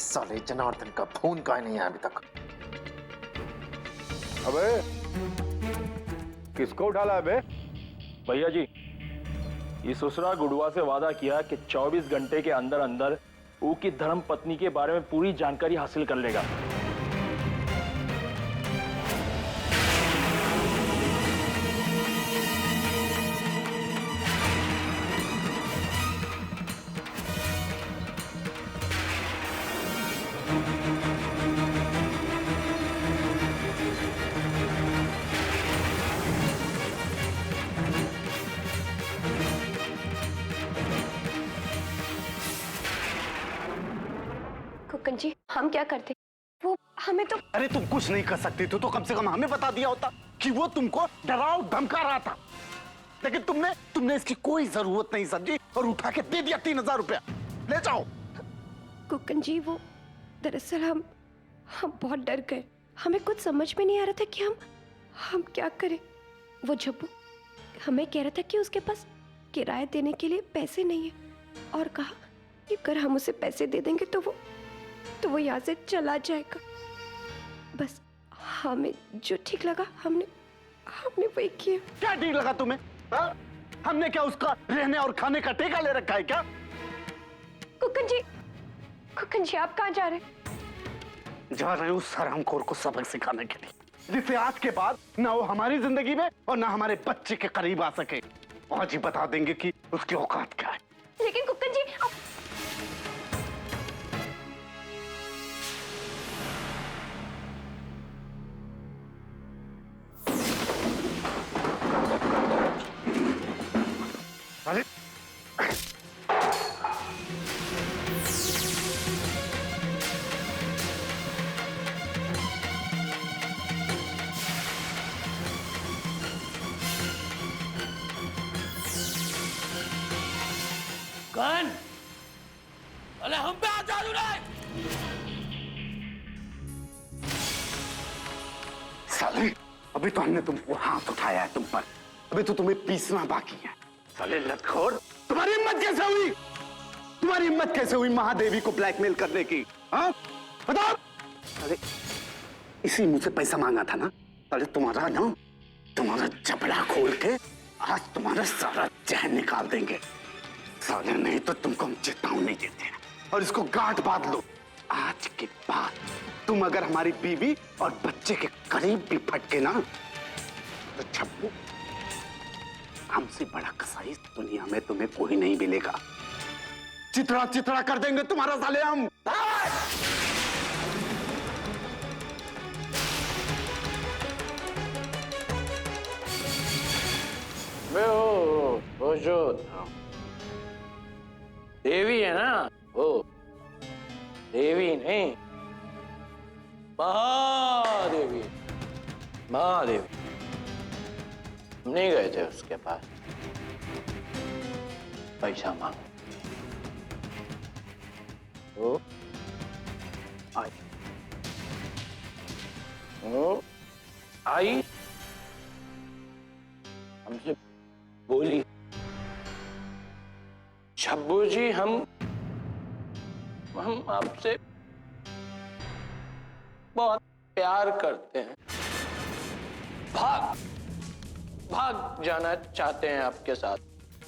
साले जनार्दन का फोन काहे नहीं आया अभी तक? अबे किसको उठाला है बे? भैया जी, ये ससुरा गुड़वा से वादा किया कि 24 घंटे के अंदर अंदर ऊ की धर्म पत्नी के बारे में पूरी जानकारी हासिल कर लेगा। कुकन जी, हम क्या करते? वो हमें तो... अरे तुम कुछ नहीं कर सकती थी तो कम से कम हमें बता दिया होता कि वो तुमको डराओ धमका रहा था। लेकिन तुमने इसकी कोई जरूरत नहीं समझी और उठा के दे दिया 3000 रुपया। ले जाओ। कुकन जी, वो दरअसल हम बहुत डर गए। हमें कुछ समझ में नहीं आ रहा था कि हम क्या करें। वो झब्बू हमें कह रहा था कि उसके पास किराया देने के लिए पैसे नहीं है और कहा कि अगर हम उसे पैसे दे देंगे तो वो यहाँ से चला जाएगा। बस हमें जो ठीक लगा हमने वही किया। क्या ठीक लगा तुम्हें? हा? हमने क्या उसका रहने और खाने का ठेका ले रखा है क्या? कुकन जी आप कहाँ जा रहे हैं? जा रहे उस हरामखोर को सबक सिखाने के लिए, जिससे आज के बाद ना वो हमारी जिंदगी में और ना हमारे बच्चे के करीब आ सके। आज ही बता देंगे कि उसकी औकात क्या है। लेकिन कुकन जी आप... अरे कौन? अरे हम पे हाथ डालू रे! साले, अभी तो हमने तुमको हाथ उठाया है तुम पर, अभी तो तुम्हें पीसना बाकी है। साले लतखोर, तुम्हारी हिम्मत कैसे हुई? तुम्हारी हिम्मत कैसे हुई महादेवी को ब्लैकमेल करने की? हाँ बताओ। अरे इसी मुझसे पैसा मांगा था ना? अरे तुम्हारा जबड़ा खोल के आज तुम्हारा सारा चैन निकाल देंगे। साले नहीं तो तुमको हम चेतावनी देते हैं और इसको गांठ बांध लो। आज के बाद तुम अगर हमारी बीवी और बच्चे के करीब भी फटके ना तो छप्पू, हमसे बड़ा कसाई दुनिया में तुम्हें कोई नहीं मिलेगा। चितड़ा चितड़ा कर देंगे तुम्हारा साले हम। वो जो देवी है ना, वो देवी नहीं, महादेवी। हम नहीं गए थे उसके पास पैसा मांगने। वो आई हमसे बोली, छब्बू जी हम आपसे बहुत प्यार करते हैं, भाग जाना चाहते हैं आपके साथ।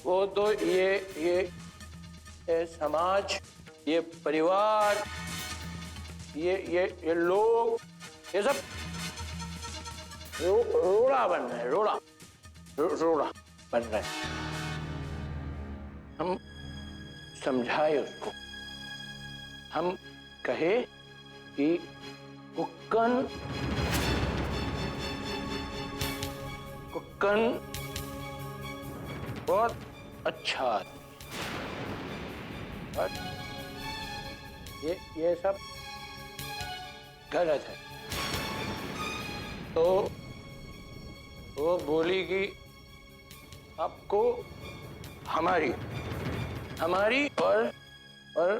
वो तो ये समाज, ये परिवार, ये लोग, ये सब रोड़ा बन रहे हैं, रोड़ा बन रहे हैं। हम समझाए उसको, हम कहे कि कुक्कन बहुत अच्छा आदमी, और ये सब गलत है। तो वो बोली कि आपको हमारी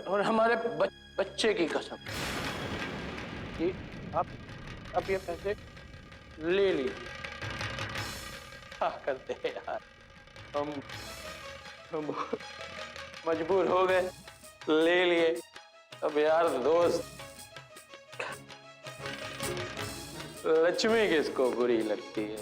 और हमारे बच्चे की कसम कि आप ये पैसे ले लीजिए। क्या करते हैं यार, हम मजबूर हो गए, ले लिए। अब यार दोस्त, लक्ष्मी किसको बुरी लगती है?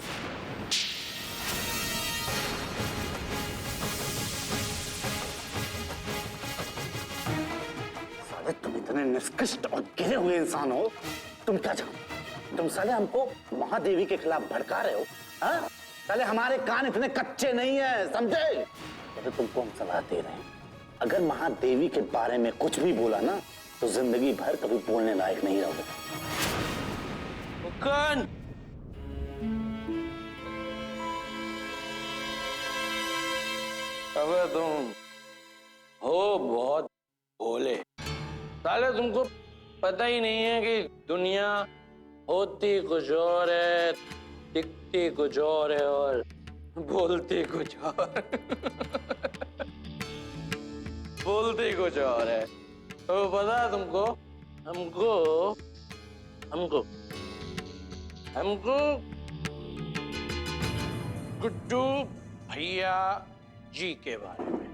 साले तुम इतने निष्कृष्ट और गिरे हुए इंसान हो, तुम क्या जानते? तुम साले हमको महादेवी के खिलाफ भड़का रहे हो, हाँ? साले हमारे कान इतने कच्चे नहीं है, समझे? तो तुमको हम सलाह दे रहे हैं, अगर महादेवी के बारे में कुछ भी बोला ना, तो जिंदगी भर कभी बोलने लायक नहीं रहोगे। मुक्कन! अबे तुम हो बहुत भोले। साले तुमको पता ही नहीं है कि दुनिया होती कुछ और है, दिखती कुछ और है और बोलती कुछ और। बोलती कुछ और है। तो पता है तुमको, हमको हमको हमको गुड्डू भैया जी के बारे में,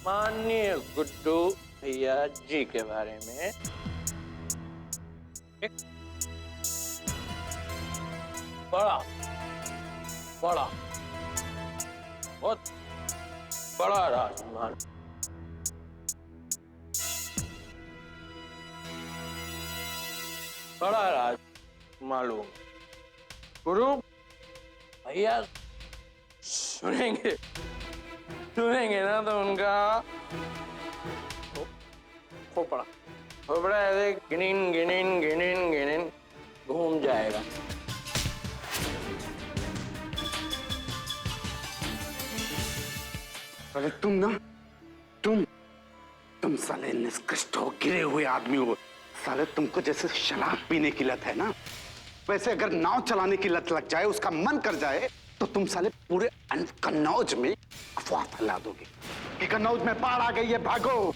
माननीय गुड्डू भैया जी के बारे में एक बड़ा बड़ा बहुत बड़ा राजमान बड़ा राज मालूम। गुरु भैया सुनेंगे ना तो उनका खोपड़ा ऐसे गिनिन घूम जाएगा। अरे तुम साले निष्कृष्ट हो, गिरे हुए आदमी हो। साले तुमको जैसे शराब पीने की लत है ना, वैसे अगर नाव चलाने की लत लग जाए, उसका मन कर जाए, तो तुम साले पूरे कन्नौज में अफवाह फैला दोगे कि कन्नौज में बाढ़ आ गई है, भागो।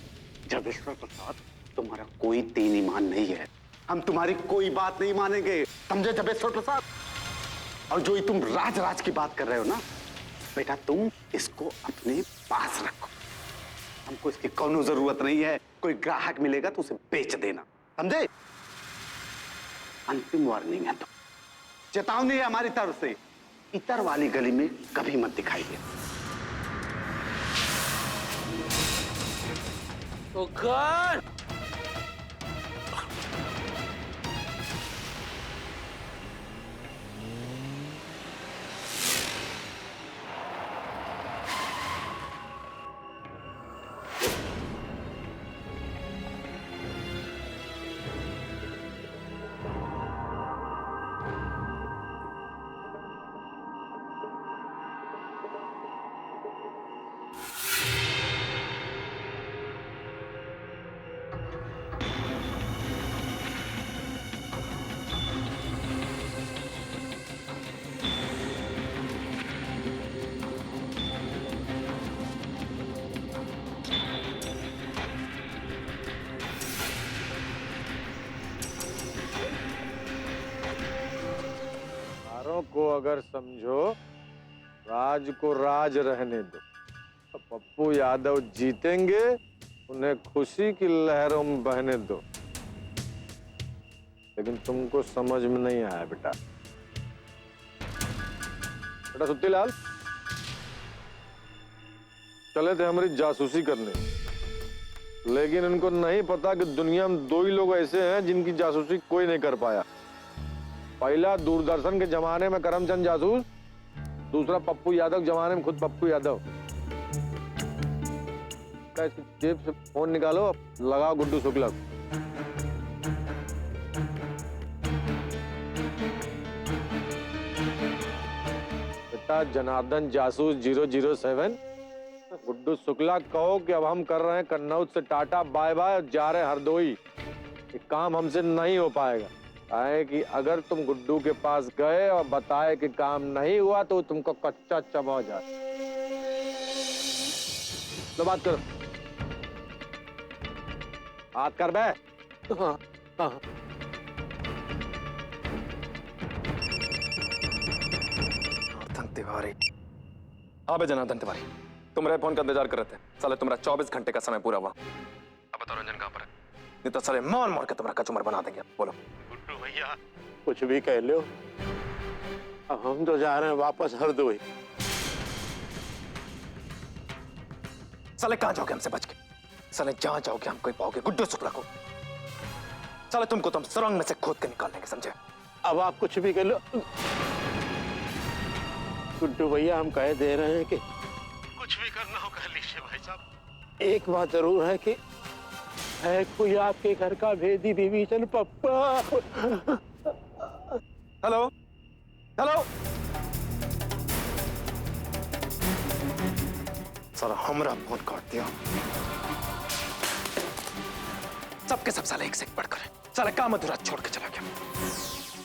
जबेश्वर प्रसाद, तुम्हारा कोई दीन ईमान नहीं है, हम तुम्हारी कोई बात नहीं मानेंगे, समझे जबेश्वर प्रसाद? और जो तुम राज की बात कर रहे हो ना बेटा, तुम इसको अपने पास रखो, हमको इसकी कोनो जरूरत नहीं है। कोई ग्राहक मिलेगा तो उसे बेच देना, समझे? अंतिम वार्निंग है, तो चेतावनी है हमारी तरफ से, इतर वाली गली में कभी मत दिखाई दे। को अगर समझो, राज को राज रहने दो। तो पप्पू यादव जीतेंगे, उन्हें खुशी की लहरों में बहने दो। लेकिन तुमको समझ में नहीं आया बेटा। बेटा सुत्तीलाल, चले थे हमारी जासूसी करने, लेकिन इनको नहीं पता कि दुनिया में दो ही लोग ऐसे हैं जिनकी जासूसी कोई नहीं कर पाया। पहला दूरदर्शन के जमाने में करमचंद जासूस, दूसरा पप्पू यादव के जमाने में खुद पप्पू यादव। इसकी जेब से फोन निकालो, लगाओ गुड्डू शुक्ला। बेटा जनार्दन जासूस 007, गुड्डू शुक्ला कहो कि अब हम कर रहे हैं कन्नौज से टाटा बाय बाय, जा रहे हरदोई। ये काम हमसे नहीं हो पाएगा। आए कि अगर तुम गुड्डू के पास गए और बताए कि काम नहीं हुआ तो तुमको कच्चा चबा जाए। तो बात करो, बात कर बे। हाँ, हाँ। जनार्दन तिवारी, हाँ बे जनार्दन तिवारी, तुम्हारे फोन का इंतजार कर रहे थे। साले तुम्हारा 24 घंटे का समय पूरा हुआ। अब बताओ रंजन कहाँ पर है? नहीं तो साले मार मार के तुम्हारा कचूमर बना देंगे। बोलो। गुड्डू भैया कुछ भी कह लो, अब हम तो जा रहे हैं वापस हरदोई। साले कहाँ जाओगे हमसे बच के? साले जहाँ जाओगे हम कोई पाओगे गुड्डू शुक्ला को। साले तुमको तो हम सुरंग में से खोद के निकाल देंगे, समझे? अब आप कुछ भी कह लो, गुड्डू भैया हम कह दे रहे हैं कि कुछ भी करना हो कर लीजिए भाई साहब। एक बात जरूर है कि है कोई आपके घर का भेदी विभीषण पप्पा। Hello hello. साला हमरा फोन काट दिया। सबके सब साले एक से एक बढ़कर है। साला काम अधूरा छोड़ के चला गया।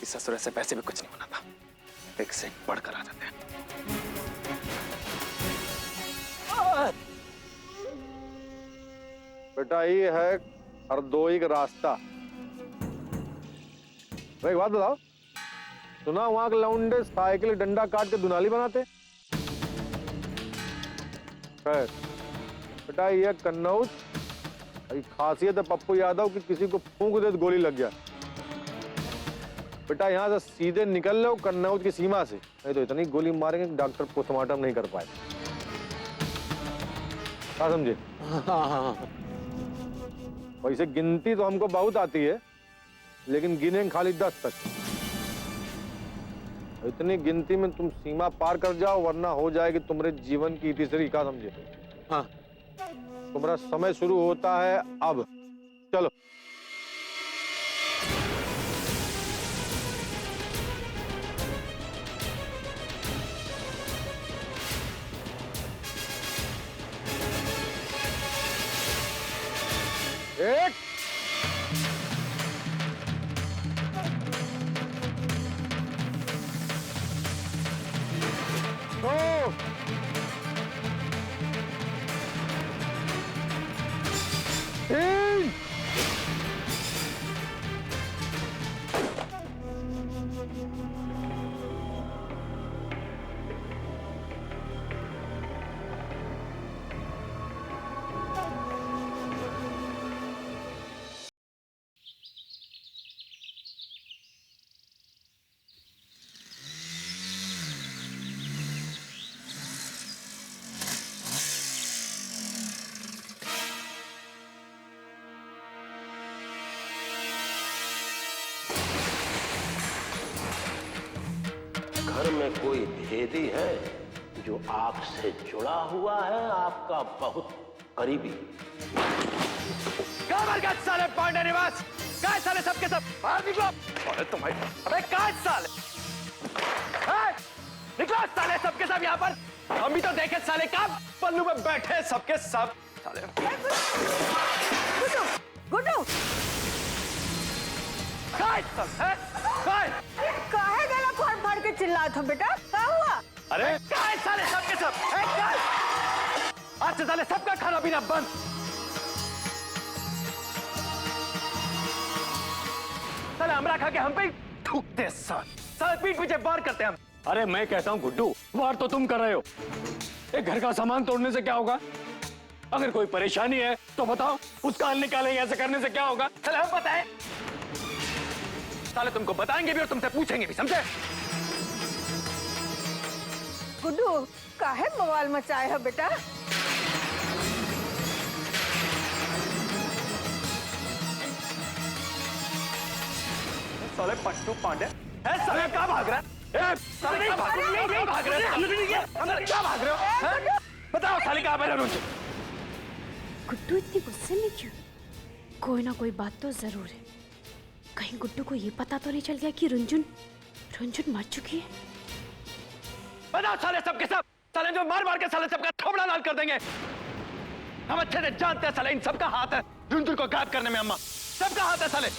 इस ससुर से पैसे भी कुछ नहीं बना था, एक से एक बढ़कर आ जाते हैं। बेटा ये है हरदोई का रास्ता। एक बात बताओ, सुना वहां के लौंडे साइकिल डंडा काट के दुनाली बनाते? खैर बेटा ये कन्नौज, खासियत है पप्पू यादव की किसी को फूंक दे तो गोली लग जाए। बेटा यहाँ से सीधे निकल लो कन्नौज की सीमा से, नहीं तो इतनी गोली मारेंगे कि डॉक्टर पोस्टमार्टम नहीं कर पाए। क्या समझे? वैसे गिनती तो हमको बहुत आती है, लेकिन गिनेंगे खाली 10 तक। इतनी गिनती में तुम सीमा पार कर जाओ, वरना हो जाएगी तुम्हारे जीवन की तीसरी। क्या समझे? हाँ, तुम्हारा समय शुरू होता है अब। चलो। एक दो तीन घर में कोई भेदी है जो आपसे जुड़ा हुआ है, आपका बहुत करीबी। साले पांडे निवास, काय साले सबके सब बाहर निकलो। अरे तुम्हारी, अबे काय साले, निकलो साले सबके सब यहाँ पर। हम भी तो देखे साले का पल्लू में बैठे सबके सब साले। गुड्डू, गुड्डू, काय सब है? काय? काहे गला फाड़ फाड़ के चिल्ला था बेटा? क्या हुआ? अरे काय साले सबके सब, काय? आज से साले सबका खाना पीना बंद। साले हमरा खा के हम पे थूकते साले पीठ पीछे वार करते हैं हम। अरे मैं कहता हूँ गुड्डू, वार तो तुम कर रहे हो। एक घर का सामान तोड़ने से क्या होगा? अगर कोई परेशानी है तो बताओ, उसका हल निकालेंगे। ऐसे करने से क्या होगा? साले हम बताएं, साले तुमको बताएंगे भी और तुमसे पूछेंगे भी, समझे? गुड्डू, काहे बवाल मचाए है बेटा? साले पट्टू पांडे है, साले कहाँ भाग रहा है? साले कहाँ भाग रहे हो? कहाँ भाग रहे हो? अंदर क्या भाग रहे हो? बताओ साले कहाँ बैठे रुंझुन? गुड्डू इतनी गुस्से में क्यों? कोई ना कोई बात तो जरूर है। कहीं गुड्डू को ये पता तो नहीं चल गया कि रुंझुन मर चुकी है? बताओ साले सबके सब, साले जो मार मार के साले सबका थोबड़ा लाल कर देंगे। हम अच्छे से जानते हैं साले इन सबका हाथ है रुंझुन को गायब करने में। अम्मा सबका हाथ है साले।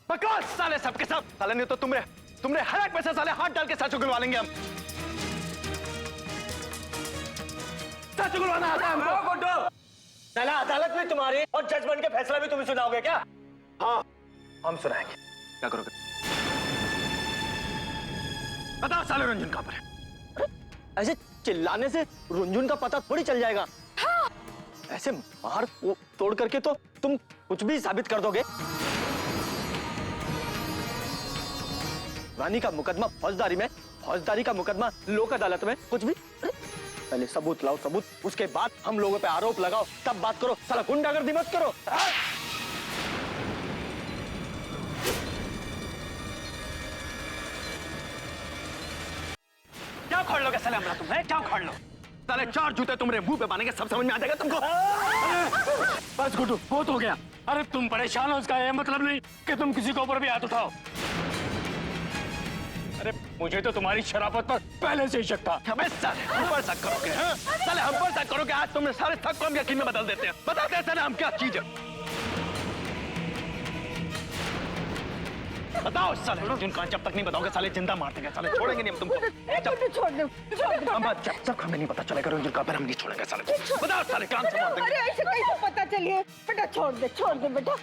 बकवास साले सबके सब। साले नहीं तो तुमने हड़क में से साले हाथ डाल के सच उगलवा लेंगे हम। सच उगलवाना आता है हमको। गुड्डू, साला अदालत में तुम्हारी और जज बन के फैसला भी तुम ही सुनाओगे क्या? हाँ, हम सुनाएंगे। क्या करोगे? बताओ साले रुंझुन कहाँ पर है? ऐसे चिल्लाने से रुंझुन का पता थोड़ी चल जाएगा। ऐसे मार तोड़ करके तो तुम कुछ भी साबित कर दोगे। रानी का मुकदमा फौजदारी में, फौजदारी का मुकदमा लोक अदालत में, कुछ भी। पहले सबूत लाओ, सबूत, उसके बाद हम लोगों पे आरोप लगाओ, तब बात करो। साला गुंडागर्दी मत करो। क्या उखाड़ लोगे साले हमरा तुम? क्या उखाड़ लो? साले 4 जूते तुम्हारे मुंह पे बांधेंगे, सब समझ में आ जाएगा तुमको। बस गुड्डू, बहुत हो गया। अरे तुम परेशान हो, इसका ये मतलब नहीं कि तुम किसी के ऊपर भी हाथ उठाओ। अरे मुझे तो तुम्हारी शराफत पर पहले से ही शक था। हमें साले हम पर शक करोगे? हाँ? साले हम पर शक करोगे? आज तुमने सारे शक को हम यकीन में बदल देते हैं। बताते हैं साले हम क्या चीज है। बताओ साले रुंझुन कहाँ? जब तक नहीं बताओगे साले जिंदा मार देंगे। साले छोड़ेंगे नहीं हम तुमको। छोड़ दो, छोड़ दो। हम जब तक हमें नहीं पता चलेगा रुंझुन कहाँ पर, हम नहीं छोड़ेंगे साले। बताओ साले काम से मार देंगे। अरे ऐसे कैसे पता चलिए? बेटा छोड़ दे बेटा।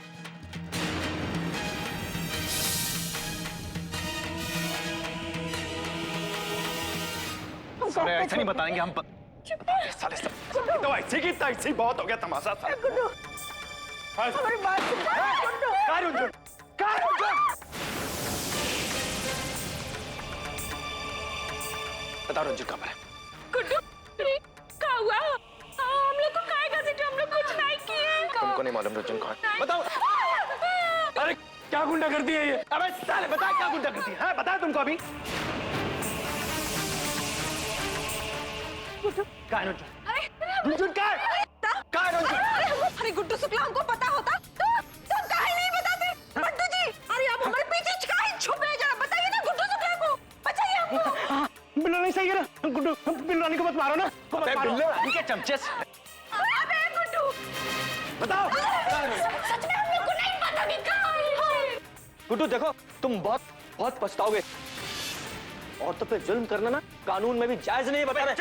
साले ऐसे नहीं बताएंगे हम। साले सब तो ऐसे की ऐसे बहुत हो गया तमाशा। गुड्डू, हमारी बात सुन। गुड्डू, कहाँ रुंझुन? कहाँ रुंझुन? बताओ रुंझुन कहाँ पर है? गुड्डू, क्या हुआ? हम लोग को काय घसीटे? हम लोग कुछ नहीं किए। तुमको नहीं मालूम रुंझुन कहाँ है? बताओ। अरे क्या गुंडागर्दी है ये? अबे साले बता क्या गुंडा करती है? बताया तुमको अभी? कहाँ है रुंझुन? रुंझुन कहाँ है? कहाँ है रुंझुन? अरे गुड्डू शुक्ला, हमको पता होता तो तुम काहे नहीं बताते? बंटू जी, अरे आप हमारे पीछे काहे छुप रहे? जरा बताइए ना गुड्डू शुक्ला को, बताइए हमको। बिल्लो नहीं सही है ना गुड्डू? बिल्लो रानी को मत मारो ना। बिल्लो रानी के चमचे से। अबे गुड्डू, बताओ। सच में हम लोग को नहीं पता कि कहाँ है। गुड्डू देखो, तुम बहुत बहुत पछताओगे। औरतों पे जुल्म करना ना कानून में भी जायज नहीं है, बता रहे।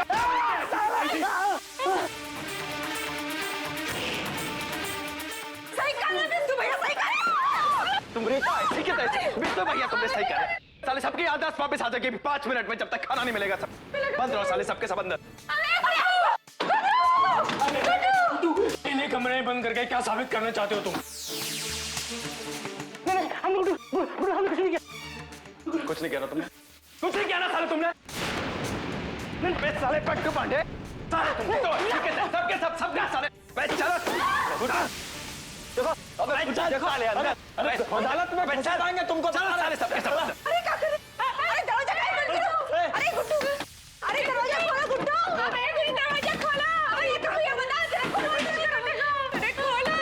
सही कहा ना बिंदु भैया, सही कहा। तुम रेखा ऐसे के तैसे बिल्कुल भैया तुमने सही कहा। साले सबकी याददाश्त वापस आ जाएगी 5 मिनट में, जब तक खाना नहीं मिलेगा। सब बंद रहो साले, सबके सब अंदर। इन्हें कमरे में बंद करके क्या साबित करना चाहते हो तुम? हमने कुछ नहीं किया। कुछ नहीं कह रहा तुमने? कुछ नहीं किया ना साले तुमने? बे साले पट्टू पांडे, साले तुम तो सबके सब सबका साले। बे चलो देखो, देखो साले अंदर। अरे अदालत में बैठा देंगे तुमको। चलो साले सबके सब अंदर। अरे क्या कर? अरे दरवाजा काहे बंद करो? अरे गुड्डू, अरे दरवाजा खोलो गुड्डू। अरे दरवाजा खोलो। अरे ये तो भैया बता दे, अरे खोलो।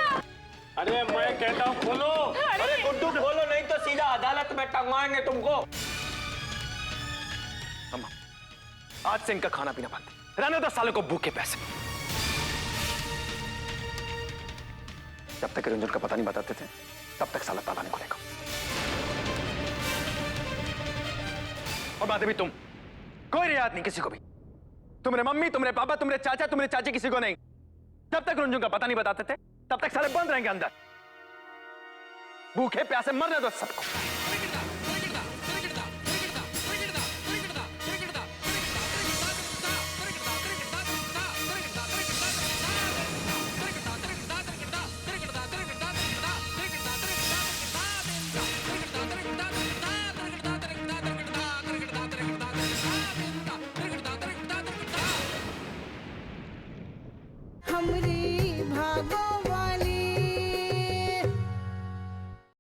अरे मैं कहता हूँ खोलो। अरे गुड्डू खोलो, नहीं तो सीधा अदालत में टंगवाएंगे तुमको। अम्मा, आज से इनका खाना पीना बंद। रहने दो साले को भूखे पैसे। जब तक रुंझुन का पता नहीं बताते थे, तब तक साला ताला नहीं खुलेगा। और बात भी तुम, कोई रियायत नहीं किसी को भी। तुम्हारे मम्मी, तुम्हारे पापा, तुम्हारे चाचा, तुम्हारे चाची, किसी को नहीं। जब तक रुंझुन का पता नहीं बताते थे, तब तक साले बंद रहेंगे अंदर। भूखे प्यासे मरने दो सबको। हमरी भागो